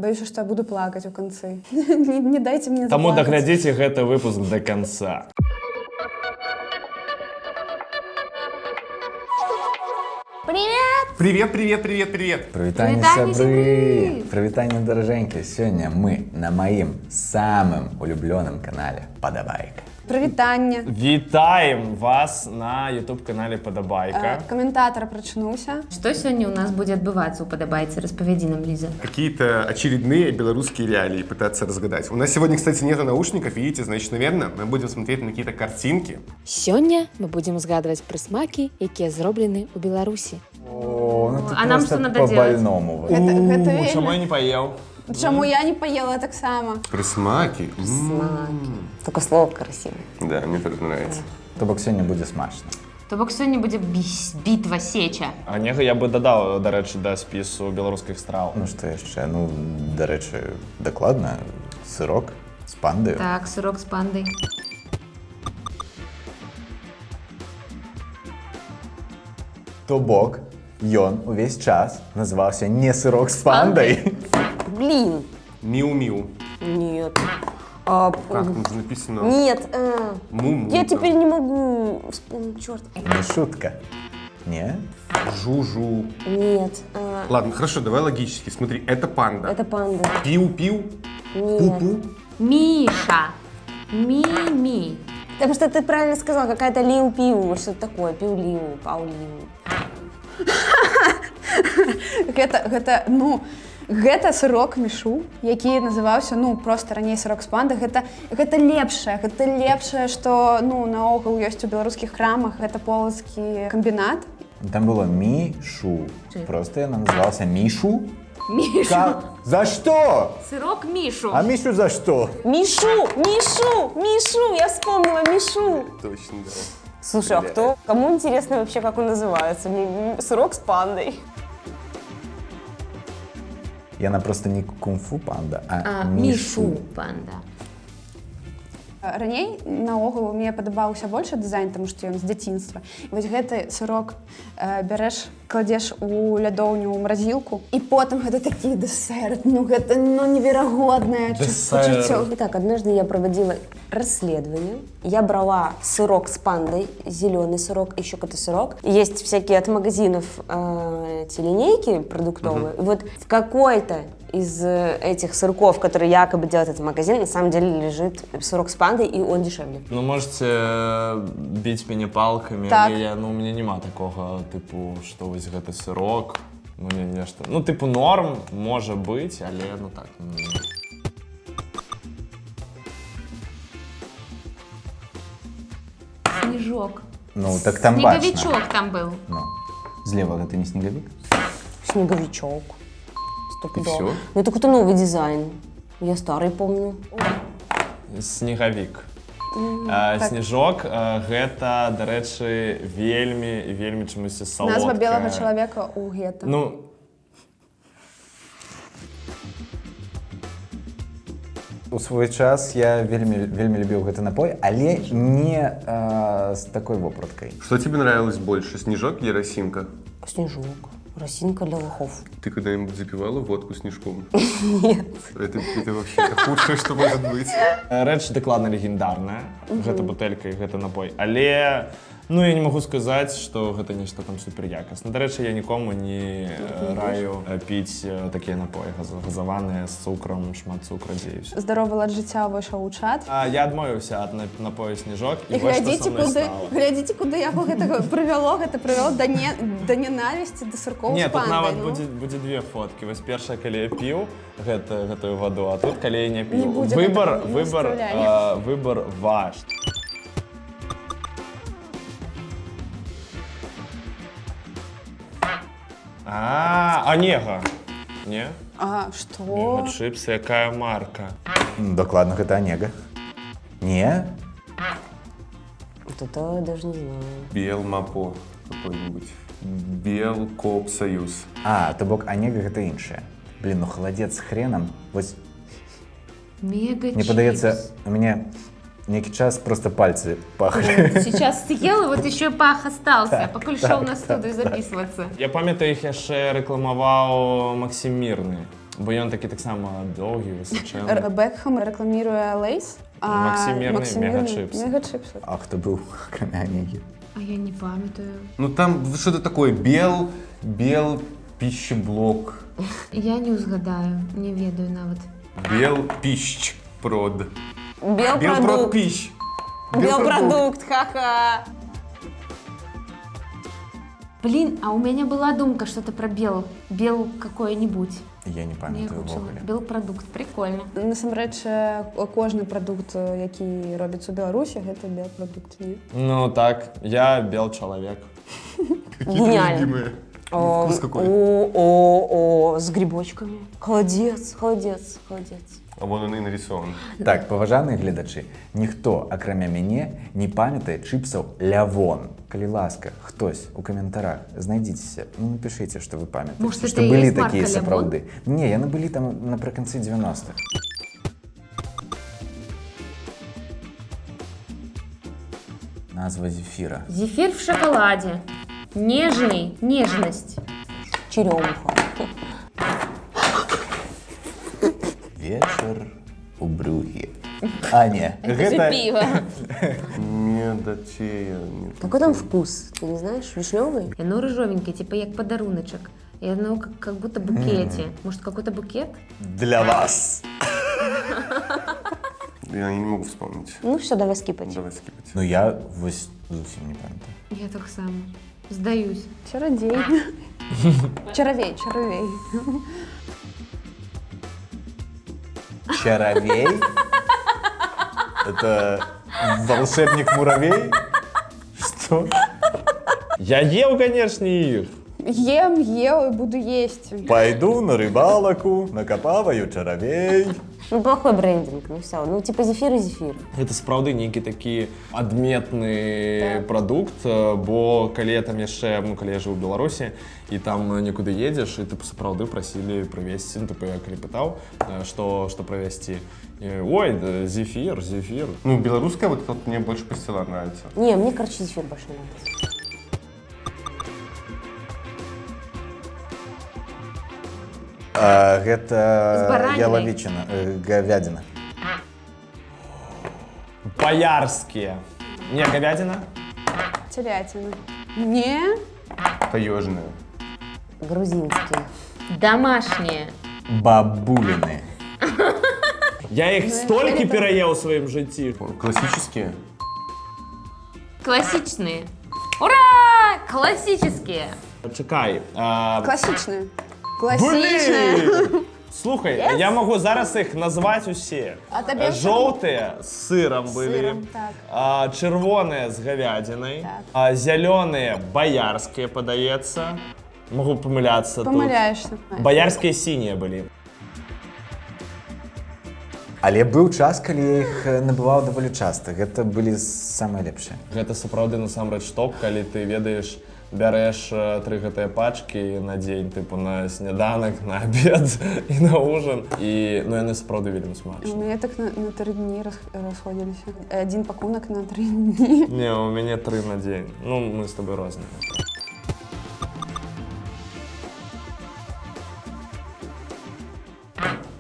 Боюся, што я буду плакаць у канцы. Не дайце мне заплакаць. Таму даглядзіце гэты выпуск до конца. Привет! Привет! Прывітанне, сябры! Прывітанне, даражэнькі! Сёння мы на маім самым улюблёным канале Падабайка. Прывітанне! Вітаем вас на YouTube-канале Падабайка. Каментатор прачнуўся. Что сегодня у нас будет отбываться у Подобайцы? Распавяди нам, Лиза. Какие-то очередные белорусские реалии пытаться разгадать. У нас сегодня, кстати, нету наушников, видите, значит, наверное, мы будем смотреть на какие-то картинки. Сёння мы будем згадывать прысмакі, якія зроблены ў Беларусі. О, ну ты А нам просто что надо по-больному. Гэта вельмі. Чаму я не поел? Чаму я не поела таксама? Присмаки. Только слово красивое. Да, мне тоже нравится. То бок сёння будзе смачна. То бок сегодня будет битва сеча. А нега я бы дадаў, дарэчы, да спісу беларускіх страў. Ну што яшчэ? Ну, дарэчы, дакладна, сырок з пандаю. Так, сырок с пандой. То бок ён увесь час называўся не сырок з пандай. Блин, Миу-миу. нет. Как? Там же написано... Нет, Му-му. я теперь не могу вспомнить, черт. Не шутка. Не? Жу-жу. Нет, Ладно, хорошо, давай логически. Смотри, это панда. это панда. Пиу-пиу. Нет. Пу-пу. Миша. Ми-ми. Потому что ты правильно сказал, какая-то лиу-пиу, что-то такое, пиу-лиу, пау-лиу. Гэта сырок мішу, які называўся, проста раней сырок з панды. Гэта лепшае, што, наогул ёсць у беларускіх крамах. Гэта полацкі камбінат. Там было Мишу. Просто яна называлася Мишу. Мишу. Как? За что? Сырок Мишу. А Мишу за что? Мишу, я вспомнила Мишу. Точно, да. Слушай, а кто? Кому интересно вообще, как он называется? Сырок с пандой. Яна просто не кунг-фу панда, а Мишу Мишу. панда. Раней, наогул, мне падабаўся больше дызайн, таму што ён з дзяцінства. І вось гэты сырок бярэш, кладзеш у лядоўню, ў мразілку, і потым гэта такі дэсерт, гэта неверагоднае пачуццё. Итак, однажды я проводила расследование. Я брала сырок с пандой, зеленый сырок, еще какой-то сырок. Есть всякие от магазинов эти линейки продуктовые. И вот в какой-то из этих сырков, которые якобы делает этот магазин, на самом деле лежит сырок с пандой, и он дешевле. Ну, можете бить мяне палками, Так. але у мяне няма такога, типу, што вось гэты сырок, мне нешта... Типу, норм, можа быць, але, так... Снежок. Ну, так там бачно. Снеговичок там был. Ну, злева гэта не снеговик? Снеговичок. И всё? Ну, это какой-то новый дизайн. Я старый помню. Снегавік. Снежок, гэта, дарэчы, вельмі чамусьці салодкае. Назва белага чалавека ў гета. У свой час я вельмі любіў гэты напой, але не з такой вопраткай. Что тебе нравилось больше, снежок или росинка? Снежок. Росинка для лохов. Ты когда-нибудь запивала водку снежком? Нет. Это вообще худшее, что может быть. Рэч дакладна легендарная, гэта бутэлька і гэта напой, але я не магу сказаць, што гэта нешта там суперякасна. Дарэчы, я нікому не раю піць такія напоі газаваныя з цукрам, шмат цукра, дзеюсь. Здаровы лад жыцця выйшаў у чат. Я адмовіўся ад напою снежок, І і вось што са мной стала. глядзіце, куды яго гэта прывяло да ненавісці, да сыркоў Не, з тут нават пандай. будзе две фоткі. Вось першая, калі я піў гэтую ваду, а тут, калі я не піў. Не будзе Выбар ваш. Онега. Не? Што? Чипсы, якая марка? Дакладна, гэта Онега. Не? Вот это я даже не знаю. Белмапо какой-нибудь. Белкоопсоюз. То бок Онега гэта іншае. Блин, холодец с хреном. Вось Мега мне падаецца, у мяне нейкі час просто пальцы пахли. Сейчас съел, и вот еще пах остался, покуль шел на студию записываться. Я памятаю, іх яшчэ рэкламаваў Максім Мірны. Бо ён такі таксама доўгі, высоченны. Бекхэм рекламируя Лейс, Максимирный мегачипс. Мегачипсы. А хто быў акрамя Анігі? А я не памятаю. Ну там что-то такое, бел пищеблок, Я не узгадаю, не ведаю нават. бел пищ прод. Белпродукт. Пищ. Белпродукт, ха-ха. Блин, а у меня была думка что-то про бел какой-нибудь. Я не Мне памятаю гучало. ввогуле. Белпродукт, прикольно. Насамрэч, кожны прадукт, які робіцца ў Беларусі, гэта белпрадукт. Не? Ну так, я бел человек. Гениально. Любимые. Вкус какой? О, с грибочками. Холодец. А вон он и нарисован. Так, паважаныя гледачы, ніхто, акрамя мяне, не памятае чыпсаў Лявон. Калі ласка, хтось у каментарах знайдзіцеся, ну напішыце, што вы памятаеце, Может, што это і былі ёсць марка такія Лявон? сапраўды. Не, яны былі там напрыканцы 90-х. Назва зефіра. Зефир в шоколаде. Нежный, нежность. Черемуха. Вечар у брюхі. А, не, Пиво. Медотея. Какой там вкус? Ты не знаешь? Вишневый? И оно рыжовенькое, типа як подаруночек. И оно как будто букете. Может, какой-то букет? Для вас. Я не могу вспомнить. Ну все, давай скипать. Давай скипать. Ну я вось зусім не памятаю. Я так само. Сдаюсь. Чародей. Чаровей. Чаровей? Это волшебник-муравей? Что? Я ел, конечно, их. Ем і буду есть. Пойду на рыбалку, накопаваю чаровей. Ну плохой брендинг, ну все. Ну типа зефир и зефир. Гэта сапраўды нейкі такі адметны прадукт, бо калі я там яшчэ, ну калі я жыў у Беларусі і там некуды едзеш, і тыпу сапраўды прасілі прывезці, ну тыпу я калі пытаў, што правезці. Ой, да, зефир. Ну, белорусская вот тут мне больше пастила нравится. Не, мне, короче, зефир больше нравится. З Гэта баранінай. ялавічына, говядина. Боярские. Не, говядина? Телятина. Не? Таежная. Грузинские. Домашние. Бабулины. Я их столько переел в своем житті. Классические. Классичные. Ура! Классические. Чекай. Класичные. Класичные. Блін! Слухай, я можу зараз їх назвати усі. А тобі Жовті з сиром були, сиром, так. червоні з говядиною, Так. зелені боярські, подається. Можу помилятися Помиляєшся. тут. Боярські сині були. Але быў час, калі я іх набываў даволі часта. Гэта былі самыя лепшыя. Гэта сапраўды насамрэч топ, калі ты ведаеш, бярэш 3 гэтыя пачкі на дзень, тыпу на сняданак, на абед і на ужин. І ну яны сапраўды вельмі У смачныя. меня так на 3 дні расходились. Один пакунок на 3 дні. Не, у мяне 3 на дзень. Ну, мы з тобой розныя.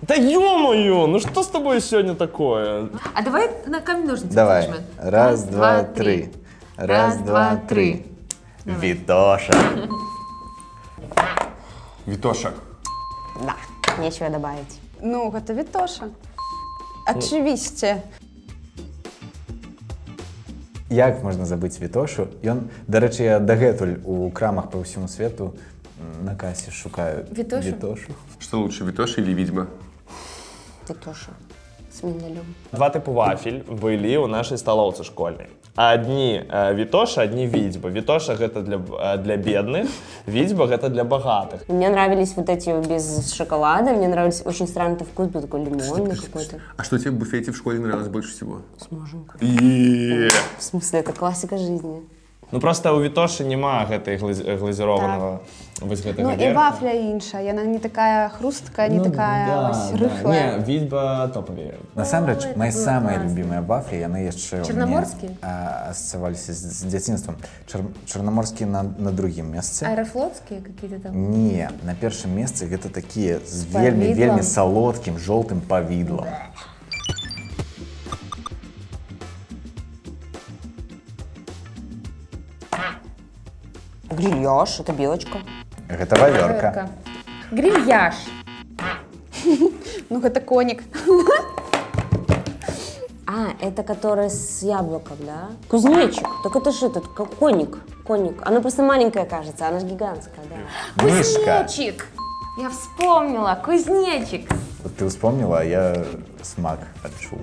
Да ё-моё, ну что с тобой сегодня такое? А давай на камень-ножницы Давай. нажмем. Раз, два, три. Раз, два, три. Витоша. Витоша. Да, нечего добавить. Ну, гэта Вітоша. Очевидьте. Як можна забыць Вітошу? Ён, дарэчы, я дагэтуль у крамах па ўсяму свету на касе шукаю Вітошу? Вітошу. Что лучше, Витоша или ведьма? Витоша. С миндалем. 2 типу вафель былі ў нашай сталоўцы школьнай. Одни Вітоша, одни Відьба. Вітоша гэта для бедных, Відьба гэта для богатых. Мне нравились вот эти без шоколада, мне нравился очень странный вкус, был такой лимонный какой-то. А что тебе в буфете в школе нравилось больше всего? Сможенька. И В смысле, это классика жизни. Ну просто у Вітоші нема гэтай глазірованого вось гэтага Ну і верха. вафля іншая, яна не такая хрусткая, не такая ось рыхлая. Не, Вільба топові. Насамрэч, это мои было самые классно. любимые вафли, яны яшчэ Чорноморскія? ассоциировались с дзяцінствам. Чорноморскія на другім месцы. Аэрофлотские какие-то там? Не, на першым месцы гэта такія з павідлам? вельмі салодкім жоўтым павідлам. Грильяж, это белочка. Гэта вавёрка. Грильяж. Ну гэта конік. А, это который с яблоком, да? Кузнечик. Так это же этот коник. Коник. Она просто маленькая, кажется, она же гигантская, да. Мишка. Кузнечик. Я вспомнила. Кузнечик. Вот ты вспомнила, а я смак адчуў.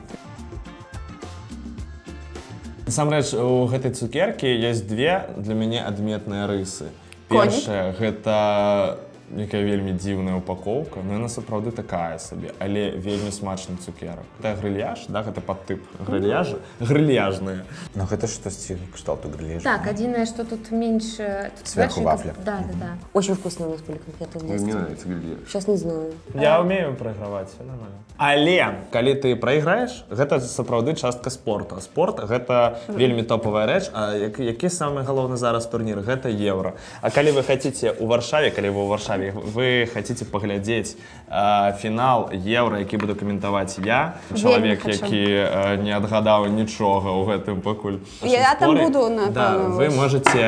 Насамрэч, у гэтай цукеркі ёсць две для мяне адметныя рысы. Конік. Першая гэта некая вельмі дзіўная упакоўка, но яна сапраўды такая сабе, але вельмі смачны цукерак. Гэта грильяж, да, гэта падтып грильяжа, грильяжныя. Ну гэта штосьці кшталту грильяжа. Так, единственное, что тут меньше... Тут Сверху знаешь, вафля. это- Да, да, да. Очень вкусные у нас были конфеты в Мне детстве. нравится грильяж. Сейчас не знаю. Я ўмею прайграваць, все нормально. Але калі ты прайграеш, гэта сапраўды частка спорту. А спорт гэта вельмі топавая рэч, а які самы галоўны зараз турнір, гэта еўра. А калі вы хаце у Варшаве, калі вы ў Варшаве, вы хаце паглядзець фінал еўра, які буду каментаваць я, чалавек, хочу. які не адгадаў нічога ў гэтым пакуль. Я там споры. буду, напэўна, Да, вы вось. можете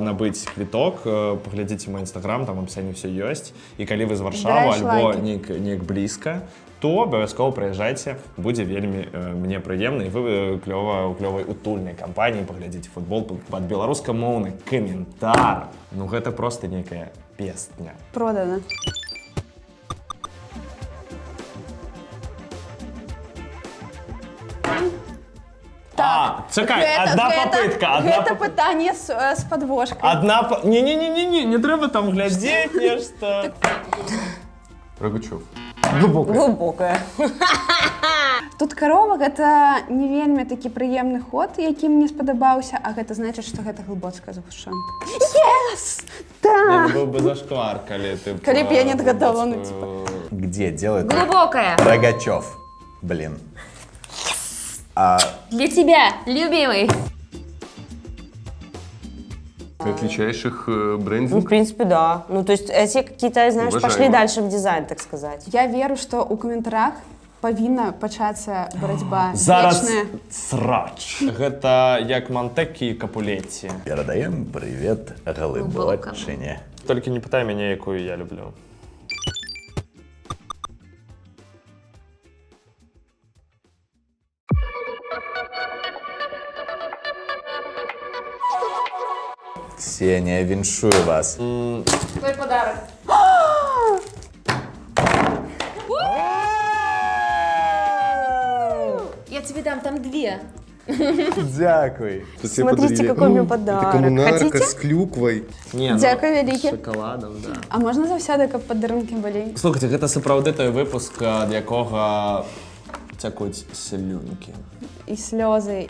набыць квіток, паглядзіце мой інстаграм, там апісанне ўсё ёсць. І калі вы з Варшавы Збіраеш альбо лайки. неяк блізка, то абавязкова прыязджайце, будзе вельмі мне прыемна, і вы у клёвай утульнай кампаніі паглядзіце футбол пад беларускамоўны каментар. Ну гэта проста нейкая песня. Продана. Чакай, одна попытка, одна Гэта пытанне з падвожкай. Не трэба там глядзець нешта. Рогачев. Глубокая. Тут карова гэта не вельмі такі прыемны ход, які мне спадабаўся, а гэта значыць, што гэта глыбоцкая загушчонка. Yes! Да! Быў бы зашквар, калі ты... Калі б я не адгадала, ну, типа. Где делают Глубокая. Рогачев? Блин. А Для тебя, любимый. Ты отличаешь их Ну, брендинг? в принципе, да. Ну, то есть эти какие-то, знаешь, Уважаемо. пошли дальше в дизайн, так сказать. Я веру, што ў каментарах павінна пачацца барацьба Зараз вечная. срач. Гэта як Монтекі і Капулетці. передаем привет Голубочине. Толькі не пытай мяне, якую я люблю. Ксения, віншую вас. Твой подарок. Я тебе дам там две. Дякуй. Смотрите, какой у меня подарок. Это коммунарка Хотите? с клюквой. Не, Дзякуй вялікі. шоколадом, да. А можна заўсёды, каб падарункі былі? Слухайте, гэта сапраўды той выпуск, ад якога цякуць слюнкі. І слёзы.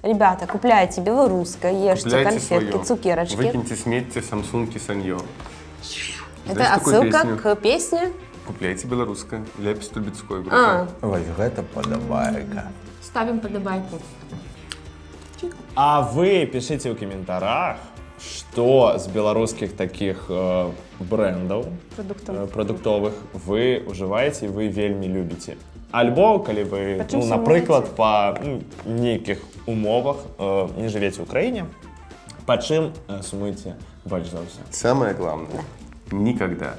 Ребята, купляйте белорусское, ешьте Купляйте конфетки, своё. цукерочки. Выкиньте, сметьте Самсунг и Саньё. Это Знаешь такую отсылка песню? к песне. Купляйте белорусское. Ляпис Трубецкой группа. А, Ой, гэта падабайка. Ставим подобайку. А вы пішыце ў каментарах, што з беларускіх такіх брэндаў прадуктовых вы ўжываеце і вы вельмі любіце. Альбо калі вы, Па чым напрыклад, па нейкіх умовах не жывеце ў краіне, па чым сумуеце больш за ўсё. Самое главное, никогда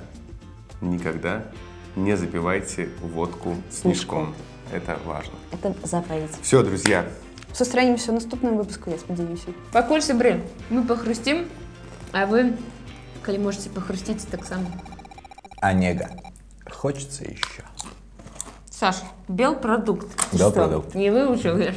не запивайте водку снежком. Это важно. это заповедь. Все, друзья, Сустрэнемся ў наступным выпуску, я спадзяюся. Пакуль, сябры, мы похрустим, а вы, калі можете похрустить, так само. Онега. Хочется еще. Саш, белпродукт. Белпродукт. Не выучил я.